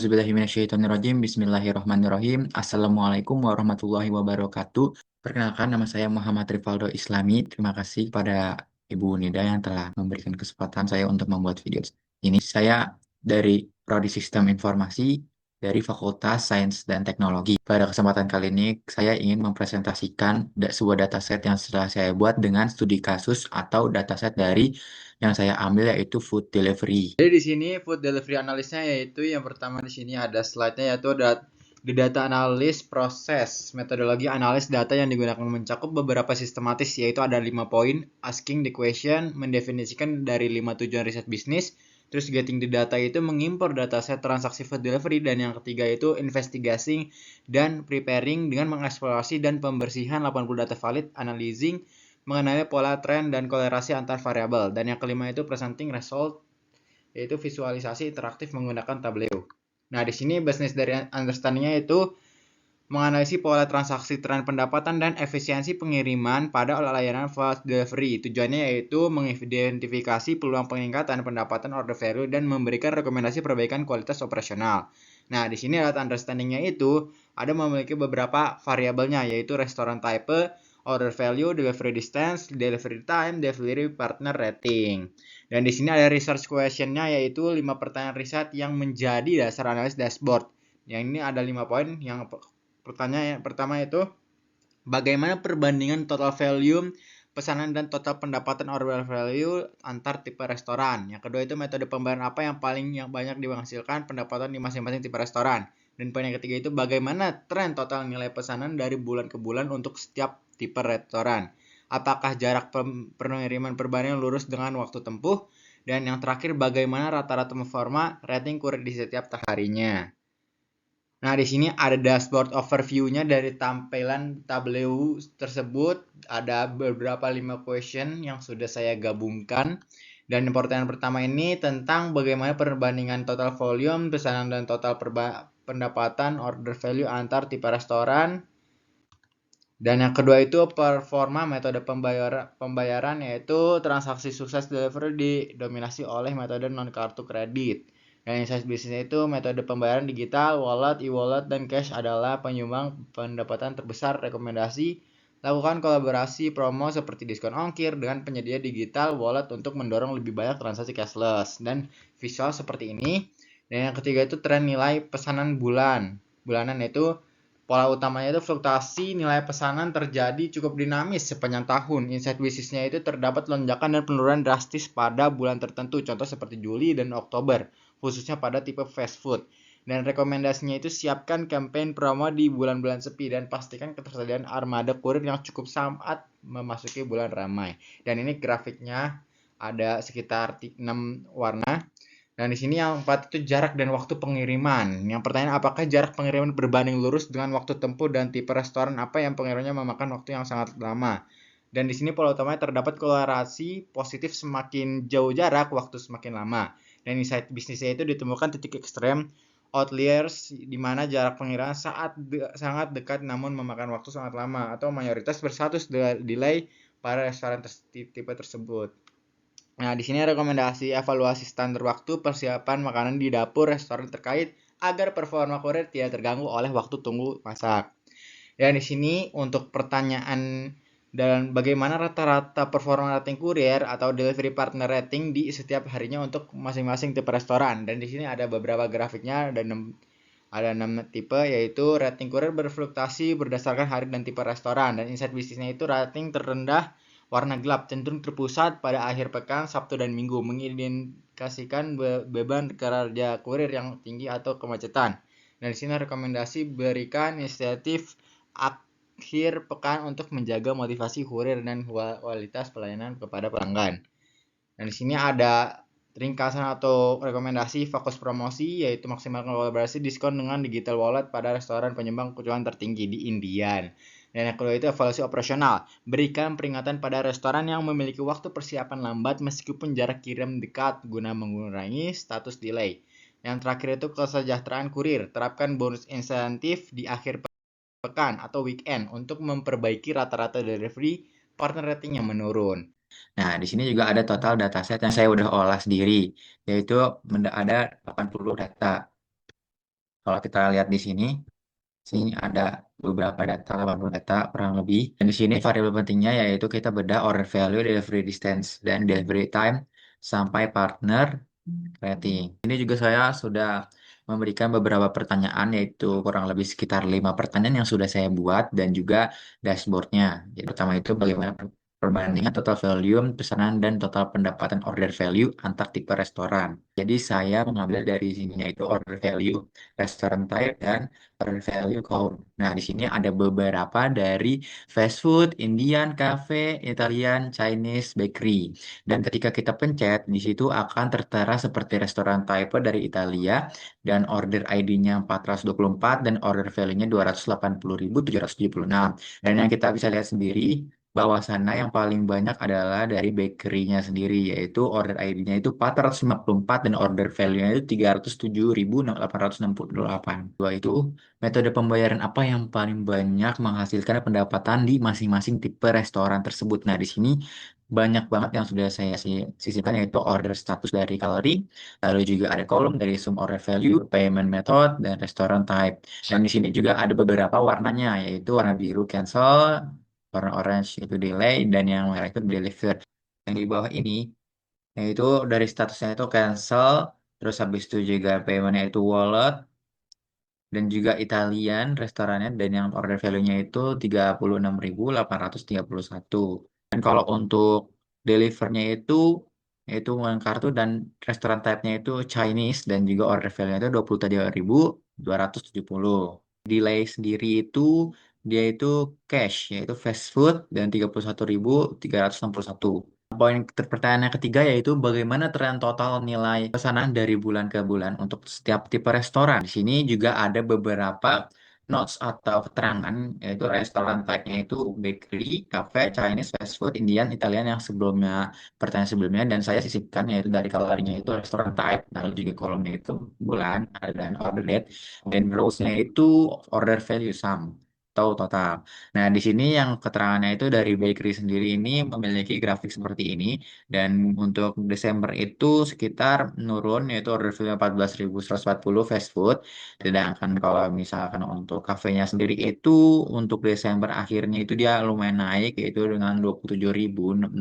Auzubillahiminasyaitonirrajim. Bismillahirrahmanirrahim. Assalamualaikum warahmatullahi wabarakatuh. Perkenalkan, nama saya Muhammad Rivaldo Islami. Terima kasih kepada Ibu Nida yang telah memberikan kesempatan saya untuk membuat video ini. Saya dari Prodi Sistem Informasi dari Fakultas Sains dan Teknologi. Pada kesempatan kali ini, saya ingin mempresentasikan sebuah dataset yang setelah saya buat dengan studi kasus atau dataset dari yang saya ambil, yaitu food delivery. Jadi di sini food delivery analysnya yaitu yang pertama di sini ada slide-nya yaitu di data analis proses metodologi analis data yang digunakan mencakup beberapa sistematis, yaitu ada 5 poin: asking the question, mendefinisikan dari 5 tujuan riset bisnis, terus getting the data itu mengimpor dataset transaksi food delivery, dan yang ketiga itu investigating dan preparing dengan mengeksplorasi dan pembersihan 80 data valid, analyzing mengenai pola tren dan kolerasi antar variabel, dan yang kelima itu presenting result yaitu visualisasi interaktif menggunakan Tableau. Nah, di sini business dari understanding-nya itu menganalisis pola transaksi, tren pendapatan, dan efisiensi pengiriman pada layanan fast delivery. Tujuannya yaitu mengidentifikasi peluang peningkatan pendapatan order value dan memberikan rekomendasi perbaikan kualitas operasional. Nah, di sini alat understanding-nya itu ada memiliki beberapa variabelnya, yaitu restoran type, order value, delivery distance, delivery time, delivery partner rating. Dan di sini ada research question-nya, yaitu 5 pertanyaan riset yang menjadi dasar analis dashboard. Yang ini ada 5 poin. Yang pertanyaan pertama itu bagaimana perbandingan total value pesanan dan total pendapatan order value antar tipe restoran. Yang kedua itu metode pembayaran apa yang banyak menghasilkan pendapatan di masing-masing tipe restoran. Dan poin yang ketiga itu bagaimana tren total nilai pesanan dari bulan ke bulan untuk setiap tipe restoran. Apakah jarak pengiriman perbandingan lurus dengan waktu tempuh. Dan yang terakhir bagaimana rata-rata performa rating kurir di setiap harinya. Nah, di sini ada dashboard overview-nya dari tampilan Tableau tersebut. Ada beberapa 5 question yang sudah saya gabungkan. Dan pertanyaan pertama ini tentang bagaimana perbandingan total volume, pesanan, dan total pendapatan order value antar tipe restoran. Dan yang kedua itu performa metode pembayaran yaitu transaksi sukses delivery didominasi oleh metode non kartu kredit. Dan insight bisnisnya itu metode pembayaran digital, wallet, e-wallet, dan cash adalah penyumbang pendapatan terbesar. Rekomendasi lakukan kolaborasi promo seperti diskon ongkir dengan penyedia digital wallet untuk mendorong lebih banyak transaksi cashless. Dan visual seperti ini. Dan yang ketiga itu tren nilai pesanan bulanan, yaitu pola utamanya itu fluktuasi nilai pesanan terjadi cukup dinamis sepanjang tahun. Insight bisnisnya itu terdapat lonjakan dan penurunan drastis pada bulan tertentu, contoh seperti Juli dan Oktober, khususnya pada tipe fast food. Dan rekomendasinya itu siapkan campaign promo di bulan-bulan sepi dan pastikan ketersediaan armada kurir yang cukup saat memasuki bulan ramai. Dan ini grafiknya ada sekitar 6 warna. Dan di sini yang empat itu jarak dan waktu pengiriman. Yang pertanyaan, apakah jarak pengiriman berbanding lurus dengan waktu tempuh dan tipe restoran apa yang pengirimannya memakan waktu yang sangat lama. Dan di sini pola utamanya terdapat korelasi positif, semakin jauh jarak, waktu semakin lama. Dan insight bisnisnya itu ditemukan titik ekstrem, outliers, di mana jarak pengiriman sangat dekat namun memakan waktu sangat lama, atau mayoritas berstatus delay pada restoran tipe tersebut. Nah, di sini rekomendasi evaluasi standar waktu persiapan makanan di dapur restoran terkait agar performa kurir tidak terganggu oleh waktu tunggu masak. Dan di sini untuk pertanyaan dan bagaimana rata-rata performa rating kurir atau delivery partner rating di setiap harinya untuk masing-masing tipe restoran. Dan di sini ada beberapa grafiknya, ada 6 tipe, yaitu rating kurir berfluktuasi berdasarkan hari dan tipe restoran. Dan insight bisnisnya itu rating terendah warna gelap cenderung terpusat pada akhir pekan, Sabtu dan Minggu, mengindikasikan beban kerja kurir yang tinggi atau kemacetan. Dan di sini rekomendasi berikan inisiatif akhir pekan untuk menjaga motivasi kurir dan kualitas pelayanan kepada pelanggan. Dan di sini ada ringkasan atau rekomendasi fokus promosi, yaitu maksimalkan kolaborasi diskon dengan digital wallet pada restoran penyumbang kecuan tertinggi di Indian. Dan yang kedua itu evaluasi operasional. Berikan peringatan pada restoran yang memiliki waktu persiapan lambat meskipun jarak kirim dekat guna mengurangi status delay. Yang terakhir itu kesejahteraan kurir. Terapkan bonus insentif di akhir pekan atau weekend untuk memperbaiki rata-rata delivery partner rating yang menurun. Nah, di sini juga ada total dataset yang saya udah olah sendiri, yaitu ada 80 data. Kalau kita lihat di sini ada beberapa data, 80 data kurang lebih. Dan di sini variabel pentingnya yaitu kita bedah order value, delivery distance, dan delivery time sampai partner rating. Ini juga saya sudah memberikan beberapa pertanyaan, yaitu kurang lebih sekitar 5 pertanyaan yang sudah saya buat dan juga dashboardnya. Jadi pertama itu bagaimana perbandingan total volume pesanan dan total pendapatan order value antar tipe restoran. Jadi saya mengambil dari sini yaitu order value, restaurant type, dan order value count. Nah, di sini ada beberapa dari fast food, Indian, cafe, Italian, Chinese, bakery. Dan ketika kita pencet, di situ akan tertera seperti restoran type dari Italia dan order ID-nya 424 dan order value-nya 280.776. Dan yang kita bisa lihat sendiri bahwa sana yang paling banyak adalah dari bakery-nya sendiri, yaitu order ID-nya itu 454 dan order value-nya itu 307.868. Dua itu metode pembayaran apa yang paling banyak menghasilkan pendapatan di masing-masing tipe restoran tersebut. Nah, di sini banyak banget yang sudah saya sisipkan yaitu order status dari kalori, lalu juga ada kolom dari sum order value, payment method, dan restaurant type. Dan di sini juga ada beberapa warnanya yaitu warna biru cancel, warna orange itu delay, dan yang merah itu deliver. Yang di bawah ini yaitu dari statusnya itu cancel, terus habis itu juga paymentnya itu wallet, dan juga Italian restorannya dan yang order value-nya itu 36.831. Dan kalau untuk delivernya itu yaitu uang kartu dan restoran type-nya itu Chinese dan juga order value-nya itu 23.270. Delay sendiri itu dia itu cash yaitu fast food dan 31.361. Poin pertanyaan yang ketiga yaitu bagaimana tren total nilai pesanan dari bulan ke bulan untuk setiap tipe restoran. Di sini juga ada beberapa notes atau keterangan yaitu restoran type-nya itu bakery, cafe, Chinese, fast food, Indian, Italian yang sebelumnya pertanyaan sebelumnya dan saya sisipkan yaitu dari kalorinya itu restoran type, lalu juga kolomnya itu bulan dan order date dan rows-nya itu order value sum atau total. Nah, di sini yang keterangannya itu dari bakery sendiri ini memiliki grafik seperti ini dan untuk Desember itu sekitar menurun yaitu order value 14.140 fast food. Sedangkan kalau misalkan untuk kafenya sendiri itu untuk Desember akhirnya itu dia lumayan naik yaitu dengan 27.609.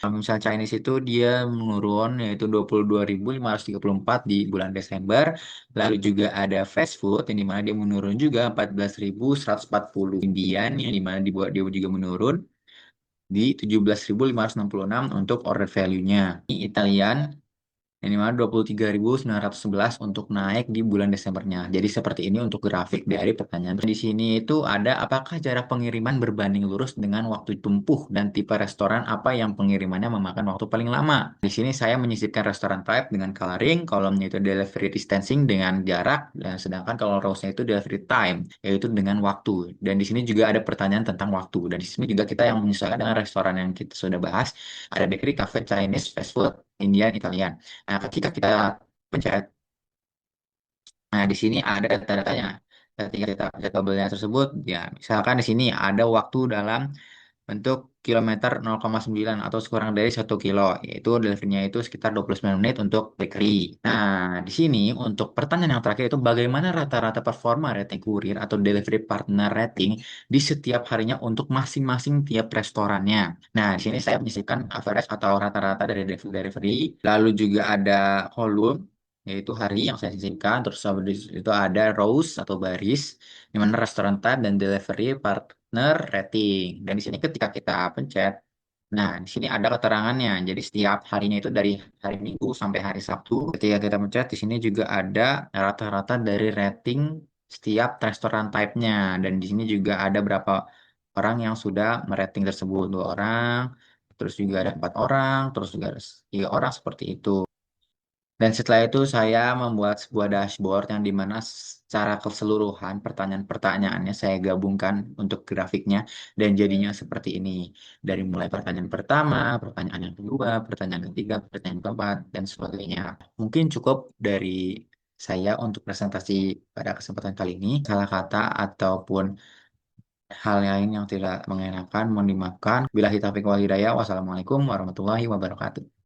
Kalau misal Chinese itu dia menurun yaitu 22.534 di bulan Desember. Lalu juga ada fast food yang dimana dia menurun juga 14.140. Indian yang dimana dibuat dia juga menurun di 17.566 untuk order value-nya. Ini Italian yang dimana 23.911 untuk naik di bulan Desembernya. Jadi seperti ini untuk grafik dari pertanyaan. Di sini itu ada apakah jarak pengiriman berbanding lurus dengan waktu tempuh dan tipe restoran apa yang pengirimannya memakan waktu paling lama. Di sini saya menyisipkan restoran type dengan coloring, kolomnya itu delivery distancing dengan jarak, dan sedangkan kalau rows-nya itu delivery time, yaitu dengan waktu. Dan di sini juga ada pertanyaan tentang waktu. Dan di sini juga kita yang menyesuaikan dengan restoran yang kita sudah bahas. Ada bakery, cafe, Chinese, fast food, Indian, Italian. Nah, ketika kita pencet, nah di sini ada data-datanya. Ketika kita pencet tabelnya tersebut, ya misalkan di sini ada waktu dalam bentuk kilometer 0,9 atau kurang dari 1 kilo, yaitu deliverynya itu sekitar 29 menit untuk bakery. Nah, di sini untuk pertanyaan yang terakhir itu bagaimana rata-rata performa rating kurir atau delivery partner rating di setiap harinya untuk masing-masing tiap restorannya. Nah, di sini saya menyisipkan average atau rata-rata dari delivery, lalu juga ada volume, yaitu hari yang saya sisipkan, terus habis itu ada rows atau baris, di mana restoran type dan delivery partner rating. Dan di sini ketika kita pencet, nah di sini ada keterangannya. Jadi setiap harinya itu dari hari Minggu sampai hari Sabtu. Ketika kita pencet, di sini juga ada rata-rata dari rating setiap restoran type-nya. Dan di sini juga ada berapa orang yang sudah merating tersebut. 2 orang, terus juga ada 4 orang, terus juga ada 3 orang seperti itu. Dan setelah itu saya membuat sebuah dashboard yang dimana secara keseluruhan pertanyaan-pertanyaannya saya gabungkan untuk grafiknya dan jadinya seperti ini. Dari mulai pertanyaan pertama, pertanyaan yang kedua, pertanyaan ketiga, pertanyaan keempat, dan sebagainya. Mungkin cukup dari saya untuk presentasi pada kesempatan kali ini. Salah kata ataupun hal lain yang tidak mengenakan, mohon dimaafkan. Billahi taufiq wal hidayah. Wassalamualaikum warahmatullahi wabarakatuh.